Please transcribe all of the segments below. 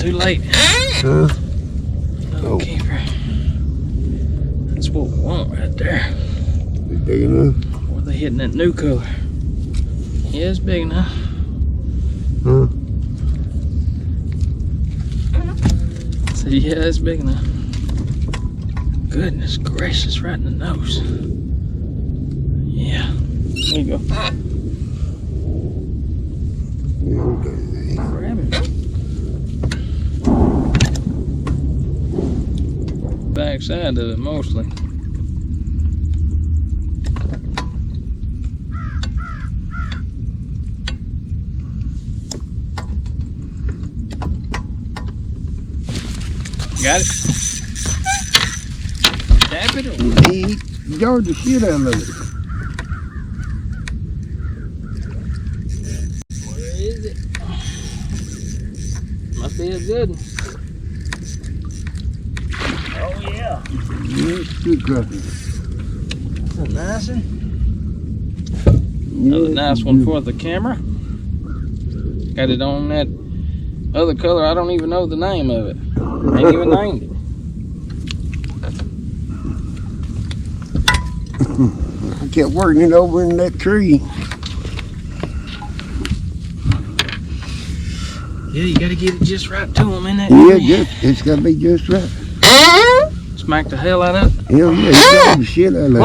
too late. Huh? No keeper. That's what we want right there. Is big enough? Or they hitting that new color. Yeah, it's big enough. Huh? So yeah, it's big enough. Goodness gracious, right in the nose. Yeah. There you go. Yeah, okay. Grab him. Back side of it mostly. Got it? Tap it or He jarred the shit out of it. where is it? Must be a good one. Oh yeah. Yeah, it's good crappie. That's a nice one. Yeah, Another nice one for the camera. Got it on that other color. I don't even know the name of it. Ain't even named it. I kept working it over in that tree. Yeah, you gotta get it just right to them in that Yeah, tree. it's gotta be just right. Smack the hell out of it. Hell yeah, he jarred the shit out of it.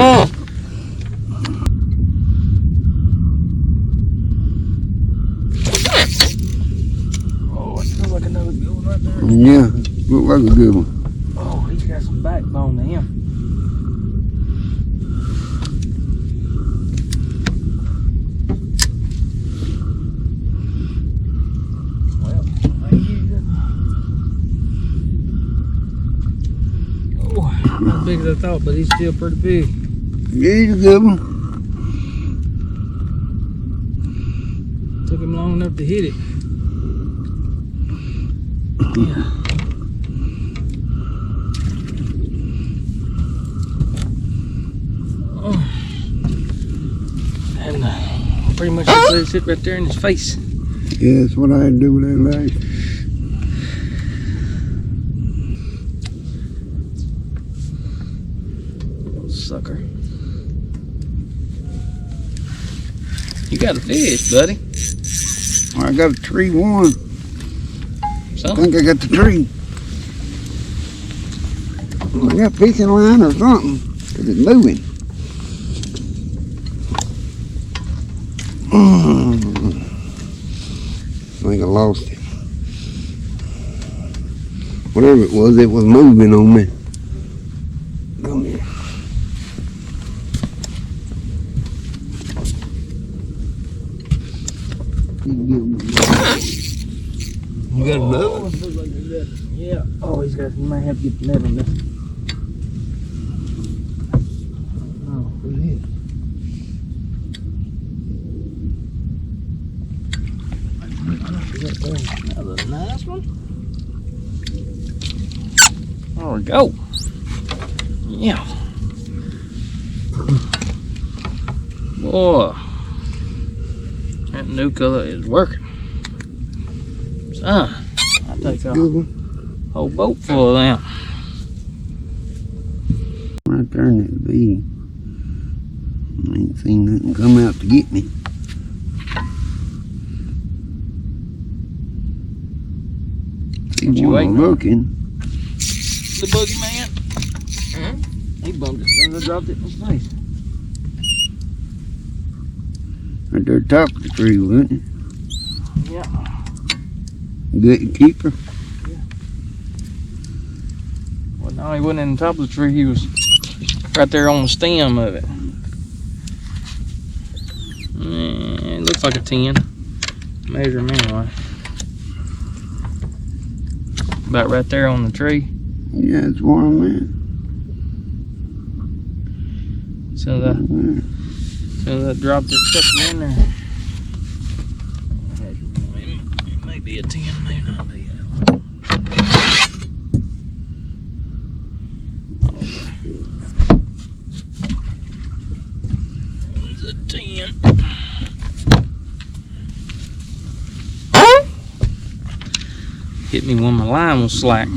Oh, it feels like another good one right there. Yeah, look like a good one. Oh, he's got some backbone to him. Well, I use it. Oh, not as big as I thought, but he's still pretty big. Yeah, he's a good one. Took him long enough to hit it. Yeah. Oh. And pretty much just let it sit right there in his face. Yeah, that's what I had to do with that last. Little sucker. You got a fish, buddy. I got a tree one. I Something. think I got the tree. I got fishing line or something, because it's moving. I think I lost it. Whatever it was moving on me. Come here. You got another one? Yeah. Oh, he might have to get the net on this. Oh, who's it? Another nice one. There we go. Yeah. Boy, that new color is working. Son, I take a whole boat full of them. Right there in that V. I ain't seen nothing come out to get me. What you waiting on? Looking. The boogeyman. He bumped it and I dropped it in his face. Right there top of the tree, wasn't it? Yeah. Good keeper. Well, no, he wasn't in the top of the tree. He was right there on the stem of it. It looks like a 10. Measure him anyway. About right there on the tree. Yeah, it's warm, man. So that dropped it, stuck it in there. It may be a 10, may not be. It's a 10. Hit me when my line was slack.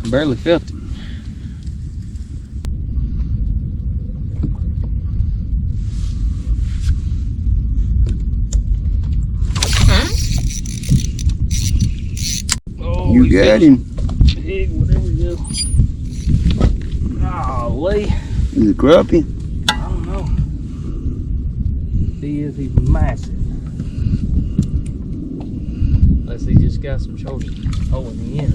I barely felt it. Oh, You got him. Big, whatever it is. Golly. Is it crappie? I don't know. He is, he's massive. Unless he just got some shoulders holding me in.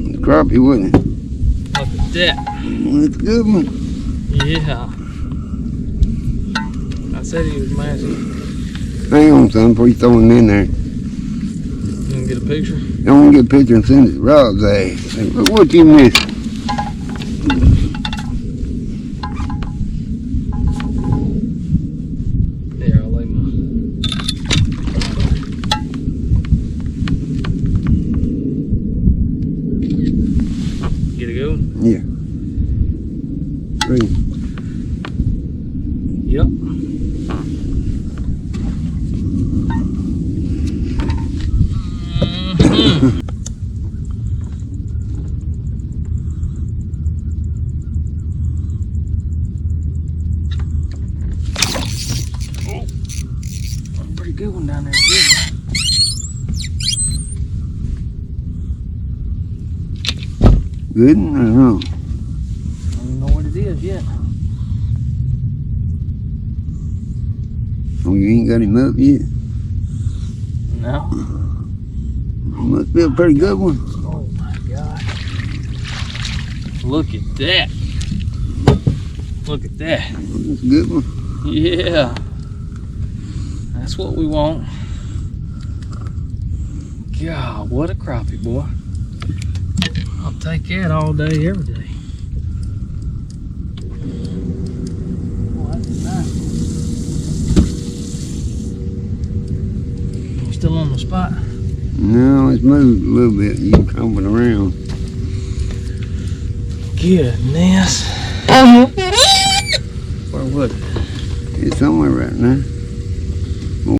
It's crappie, wasn't it? Look at that. Well, it's a good one. Yeah. I said he was massive. Hang on, son, before you throw him in there. You can get a picture? I want to get a picture and send it to Rob's ass. Hey, look what you missed. There, I'll lay my... Get it going? Yeah. Three. Yep. Pretty good one down there. Good? I don't know. I don't know what it is yet. Oh, you ain't got him up yet? No. Must be a pretty good one. Oh my God. Look at that. Look at that. That's a good one. Yeah. That's what we want. God, what a crappie, boy. I'll take that all day, every day. Oh, that's nice. You still on the spot? No, it's moved a little bit. You coming around. Goodness. Where was it? It's somewhere right now.